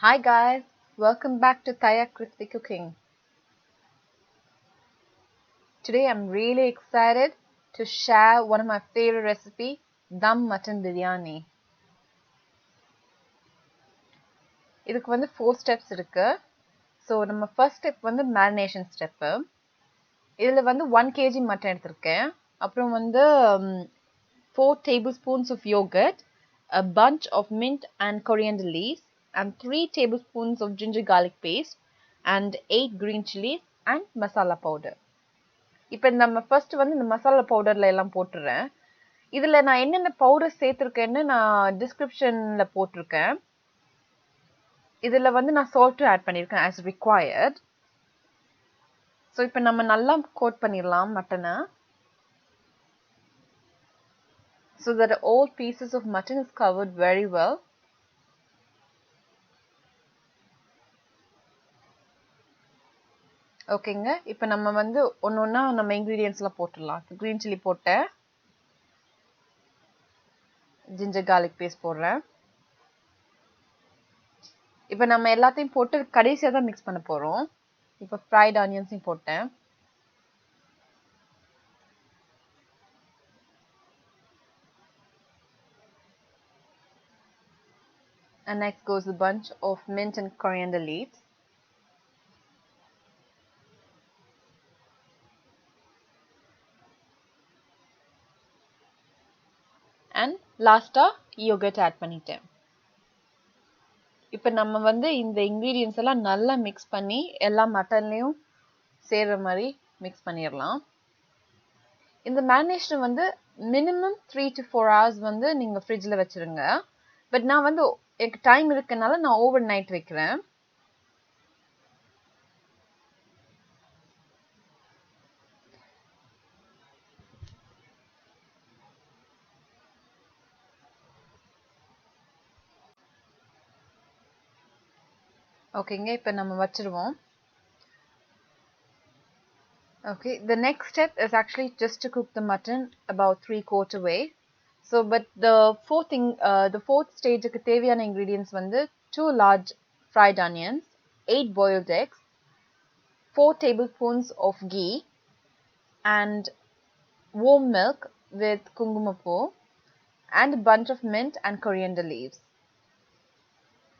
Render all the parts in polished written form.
Hi guys, welcome back to Thaya Crispy Cooking. Today I'm really excited to share one of my favorite recipe, Dum Mutton Biryani. இதுக்கு வந்து 4 steps இருக்கு. So நம்ம first step வந்து marination step. இதுல வந்து 1 kg mutton எடுத்திருக்கேன். அப்புறம் வந்து 4 tablespoons of yogurt, a bunch of mint and coriander leaves, and 3 tablespoons of ginger garlic paste, and 8 green chillis and masala powder. இப்போ நம்ம ஃபர்ஸ்ட் வந்து இந்த மசாலா பவுடர்ல எல்லாம் போட்டுறேன். இதுல நான் என்னென்ன பவுடர் சேர்த்திருக்கேன்னு நான் டிஸ்கிரிப்ஷன்ல போட்டிருக்கேன். இதுல வந்து நான் சால்ட்டும் ஆட் பண்ணியிருக்கேன் as required. ஸோ இப்போ நம்ம நல்லா கோட் பண்ணிடலாம் மட்டனை. So that all pieces of mutton is covered very well. ஓகேங்க, இப்போ நம்ம வந்து ஒன்னொன்னா நம்ம இன்கிரீடியன்ஸ்லாம் போட்டுடலாம். கிரீன் சில்லி போட்டேன், ஜிஞ்சர் கார்லிக் பேஸ்ட் போடுறேன். இப்போ நம்ம எல்லாத்தையும் போட்டு கடைசியாக தான் மிக்ஸ் பண்ண போகிறோம். இப்போ ஃப்ரைட் ஆனியன்ஸையும் போட்டேன். And next goes a bunch of mint and coriander leaves. And last yogurt add பண்ணிட்டேன். இப்போ நம்ம வந்து இந்த இன்கிரீடியன்ஸ் எல்லாம் நல்லா மிக்ஸ் பண்ணி எல்லா மட்டன்லயும் சேர்ற மாதிரி மிக்ஸ் பண்ணிடலாம். இந்த மேரினேஷன் வந்து மினிமம் 3 to 4 hours வந்து நீங்க ஃப்ரிட்ஜ்ல வச்சிருங்க. பட் நான் வந்து எனக்கு டைம் இருக்கனால நான் ஓவர் நைட் வைக்கிறேன். ஓகேங்க, இப்போ நம்ம வச்சிருவோம். Okay, the next step is actually just to cook the mutton about 3/4 way. So, but the fourth stage க்கு தேவையான ingredients வந்து 2 large fried onions, 8 boiled eggs, 4 tablespoons of ghee, and warm milk with kungumapoo, and a bunch of mint and coriander leaves.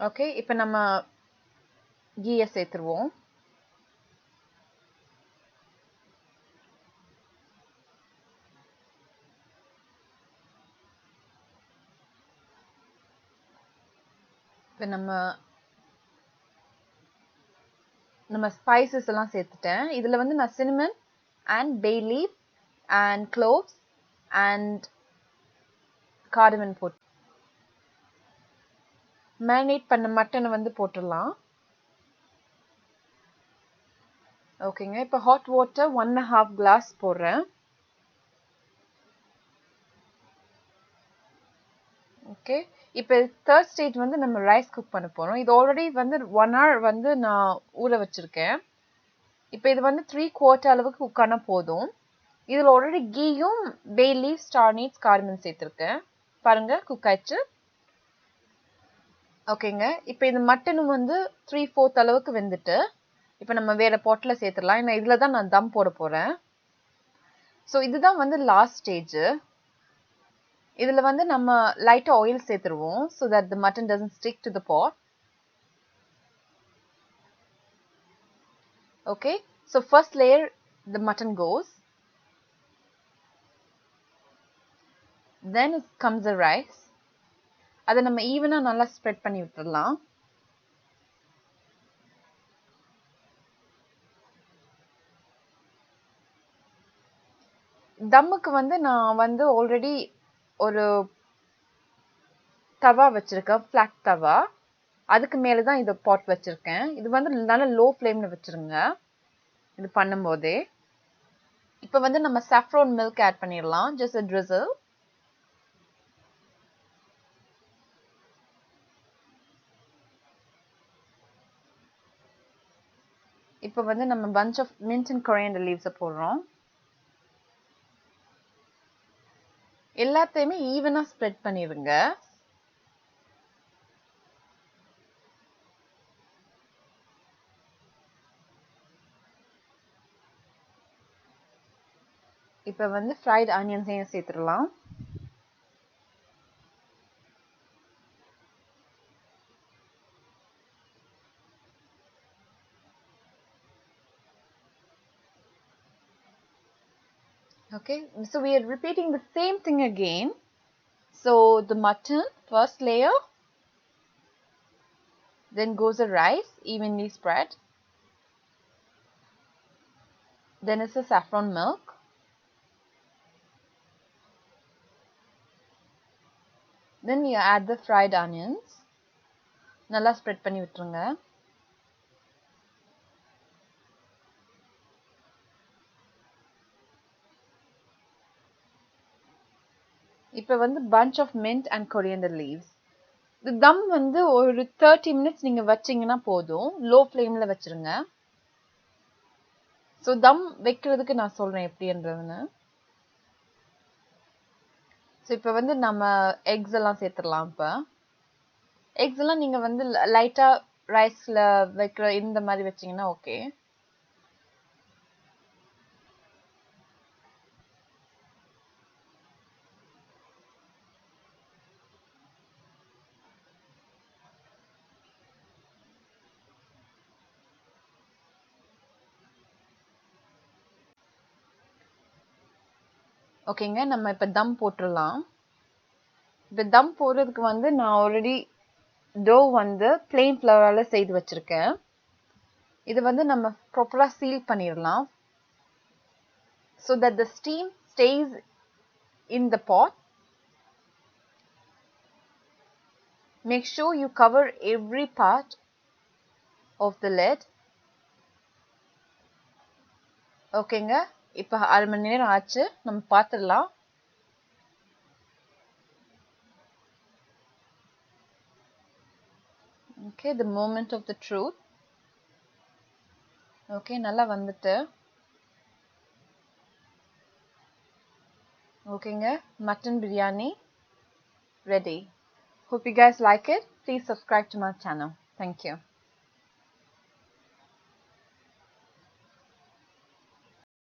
Okay, இப்போ நம்ம ghee சேர்த்துருவோம். இப்போ நம்ம spices எல்லாம் சேர்த்துட்டேன். இதுல வந்து நான் cinnamon and bayleaf and cloves and cardamon போட்டு மேரினேட் பண்ண மட்டனை வந்து போட்டுடலாம். ஓகேங்க, இப்போ ஹாட் வாட்டர் 1.5 glass போடுறேன். ஓகே, இப்போ தேர்ட் ஸ்டேஜ் வந்து நம்ம ரைஸ் குக் பண்ண போறோம். இது ஆல்ரெடி வந்து 1 hour வந்து நான் ஊற வச்சிருக்கேன். இப்போ இது வந்து 3/4 அளவுக்கு குக் ஆனா போதும். இதுல ஆல்ரெடி கீயும் பே லீஃப், ஸ்டார் நீட்ஸ், கார்டமன் சேர்த்திருக்கேன். பாருங்க, குக் ஆயிடுச்சு. ஓகேங்க, இப்போ இந்த மட்டனும் வந்து 3/4 அளவுக்கு வெந்துட்டு இப்போ நம்ம வேற பாட்ல சேர்த்துடலாம். ஏன்னா இதுல தான் நான் தம் போட போறேன். ஸோ இதுதான் வந்து லாஸ்ட் ஸ்டேஜ். இதுல வந்து நம்ம லைட்டா ஆயில் சேர்த்துருவோம் so that the mutton doesn't stick to the pot. Okay, so first layer the mutton goes, then it comes the rice. அதை நம்ம ஈவனா நல்லா ஸ்ப்ரெட் பண்ணி விட்டுடலாம். தம்முக்கு வந்து நான் வந்து ஆல்ரெடி ஒரு தவா வச்சிருக்கேன், ஃபிளாட் தவா. அதுக்கு மேல தான் இந்த பாட் வச்சிருக்கேன். இது வந்து நல்ல லோ ஃப்ளேம்ல வச்சிருங்க இது பண்ணும்போதே. இப்போ வந்து நம்ம saffron milk ஆட் பண்ணிடலாம், just a drizzle. இப்போ வந்து நம்ம bunch of mint and coriander leaves போடுறோம். எல்லாத்தையுமே ஈவனா ஸ்ப்ரெட் பண்ணிடுங்க. இப்போ வந்து fried onions சேர்த்துடலாம். Okay, so we are repeating the same thing again. So the mutton, first layer, then goes the rice, evenly spread. Then is the saffron milk. Then you add the fried onions. நல்லா spread பண்ணி விட்டுருங்க. இப்போ வந்து bunch of mint and coriander leaves. The dum வந்து ஒரு 30 minutes நீங்க வச்சீங்கன்னா போதும். Low flameல வச்சிருங்க. So dum வைக்கிறதுக்கு நான் சொல்றேன் எப்படின்றதுன்னு. So இப்போ வந்து நம்ம eggs எல்லாம் சேர்த்துடலாம் இப்ப. Eggs எல்லாம் நீங்க வந்து லைட்டா ரைஸ்ல வைக்கிற இந்த மாதிரி வச்சீங்கன்னா ஓகே. ஓகேங்க, நம்ம இப்ப தம் போட்டுடலாம். இப்ப தம் போடுறதுக்கு வந்து நான் ஆல்ரெடி டோ வந்து plain flourல செய்து வச்சிருக்கேன். இது வந்து நம்ம ப்ராப்பரா சீல் பண்ணிடலாம். So that the steam stays in the pot. Make sure you cover every part of the lid. ஓகேங்க, இப்ப 1/2 மணி நேரம் ஆச்சு, நம்ம பார்த்துடலாம். Okay, the moment of the truth. Okay, நல்லா வந்துட்டு. ஓகேங்க, mutton biryani ready. Hope you guys like it. Please subscribe to my channel. Thank you.